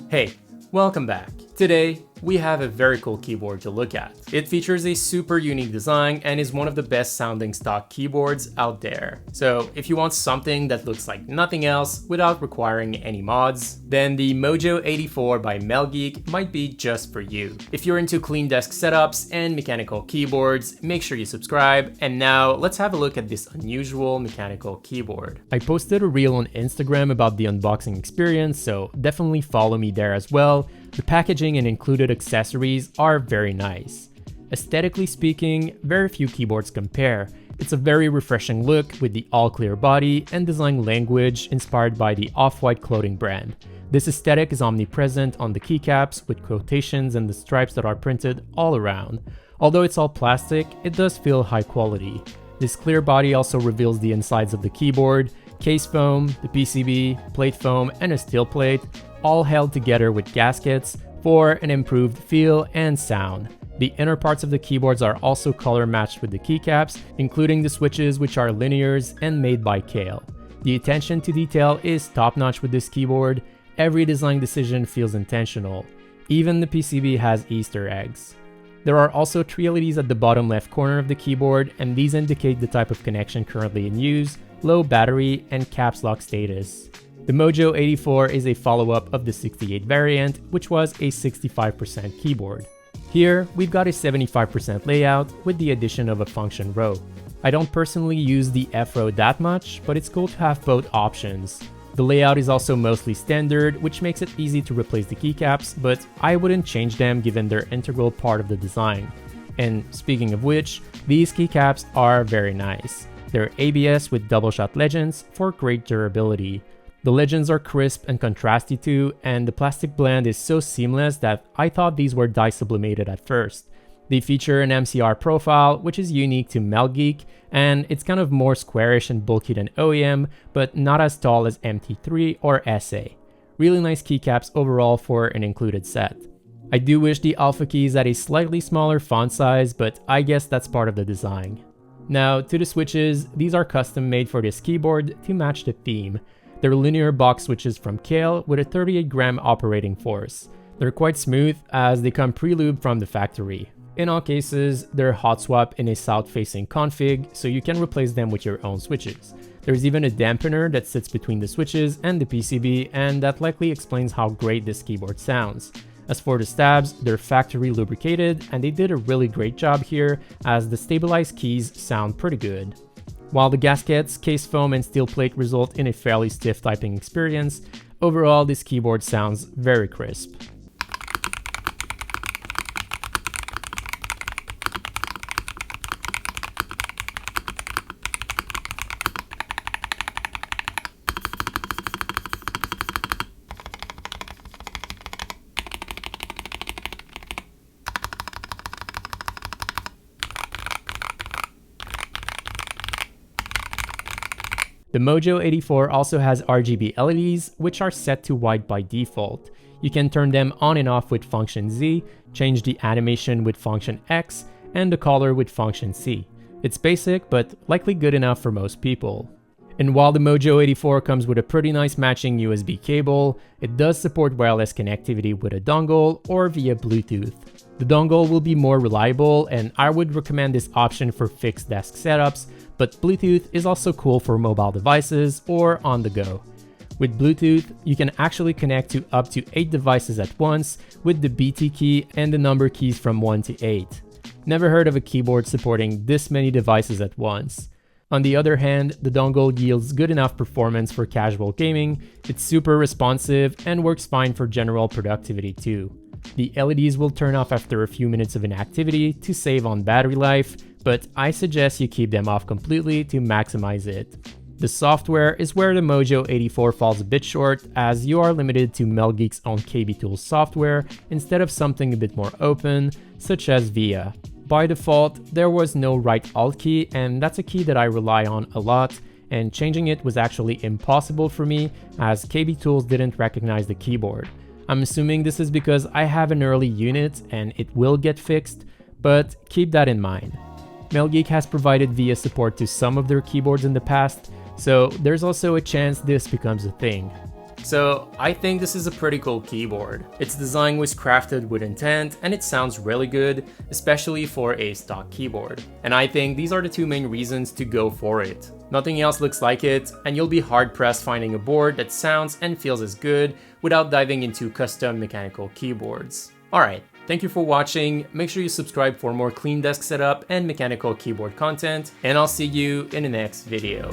Hey, welcome back. Today, we have a very cool keyboard to look at. It features a super unique design and is one of the best sounding stock keyboards out there. So if you want something that looks like nothing else without requiring any mods, then the Mojo84 by Melgeek might be just for you. If you're into clean desk setups and mechanical keyboards, make sure you subscribe. And now let's have a look at this unusual mechanical keyboard. I posted a reel on Instagram about the unboxing experience, so definitely follow me there as well. The packaging and included accessories are very nice. Aesthetically speaking, very few keyboards compare. It's a very refreshing look with the all-clear body and design language inspired by the Off-White clothing brand. This aesthetic is omnipresent on the keycaps with quotations and the stripes that are printed all around. Although it's all plastic, it does feel high quality. This clear body also reveals the insides of the keyboard, case foam, the PCB, plate foam, and a steel plate, all held together with gaskets for an improved feel and sound. The inner parts of the keyboards are also color matched with the keycaps, including the switches, which are linears and made by Kale. The attention to detail is top-notch with this keyboard. Every design decision feels intentional. Even the PCB has Easter eggs. There are also 3 LEDs at the bottom left corner of the keyboard, and these indicate the type of connection currently in use, low battery, and caps lock status. The Mojo84 is a follow-up of the 68 variant, which was a 65% keyboard. Here, we've got a 75% layout with the addition of a function row. I don't personally use the F row that much, but it's cool to have both options. The layout is also mostly standard, which makes it easy to replace the keycaps, but I wouldn't change them given they're integral part of the design. And speaking of which, these keycaps are very nice. They're ABS with double shot legends for great durability. The legends are crisp and contrasty too, and the plastic blend is so seamless that I thought these were dye sublimated at first. They feature an MCR profile, which is unique to Melgeek, and it's kind of more squarish and bulky than OEM, but not as tall as MT3 or SA. Really nice keycaps overall for an included set. I do wish the alpha keys had a slightly smaller font size, but I guess that's part of the design. Now to the switches, these are custom made for this keyboard to match the theme. They're linear box switches from Kale with a 38 gram operating force. They're quite smooth as they come pre-lubed from the factory. In all cases, they're hot swap in a south-facing config, so you can replace them with your own switches. There's even a dampener that sits between the switches and the PCB, and that likely explains how great this keyboard sounds. As for the stabs, they're factory lubricated, and they did a really great job here as the stabilized keys sound pretty good. While the gaskets, case foam, and steel plate result in a fairly stiff typing experience, overall this keyboard sounds very crisp. The Mojo84 also has RGB LEDs, which are set to white by default. You can turn them on and off with function Z, change the animation with function X, and the color with function C. It's basic, but likely good enough for most people. And while the Mojo84 comes with a pretty nice matching USB cable, it does support wireless connectivity with a dongle or via Bluetooth. The dongle will be more reliable, and I would recommend this option for fixed desk setups, but Bluetooth is also cool for mobile devices or on the go. With Bluetooth, you can actually connect to up to 8 devices at once with the BT key and the number keys from 1 to 8. Never heard of a keyboard supporting this many devices at once. On the other hand, the dongle yields good enough performance for casual gaming, it's super responsive, and works fine for general productivity too. The LEDs will turn off after a few minutes of inactivity to save on battery life, but I suggest you keep them off completely to maximize it. The software is where the Mojo84 falls a bit short, as you are limited to Melgeek's own KB Tools software instead of something a bit more open, such as VIA. By default, there was no right Alt key, and that's a key that I rely on a lot, and changing it was actually impossible for me as KB Tools didn't recognize the keyboard. I'm assuming this is because I have an early unit and it will get fixed, but keep that in mind. Melgeek has provided VIA support to some of their keyboards in the past, so there's also a chance this becomes a thing. So I think this is a pretty cool keyboard. Its design was crafted with intent and it sounds really good, especially for a stock keyboard. And I think these are the two main reasons to go for it. Nothing else looks like it, and you'll be hard pressed finding a board that sounds and feels as good without diving into custom mechanical keyboards. Alright, thank you for watching. Make sure you subscribe for more clean desk setup and mechanical keyboard content, and I'll see you in the next video.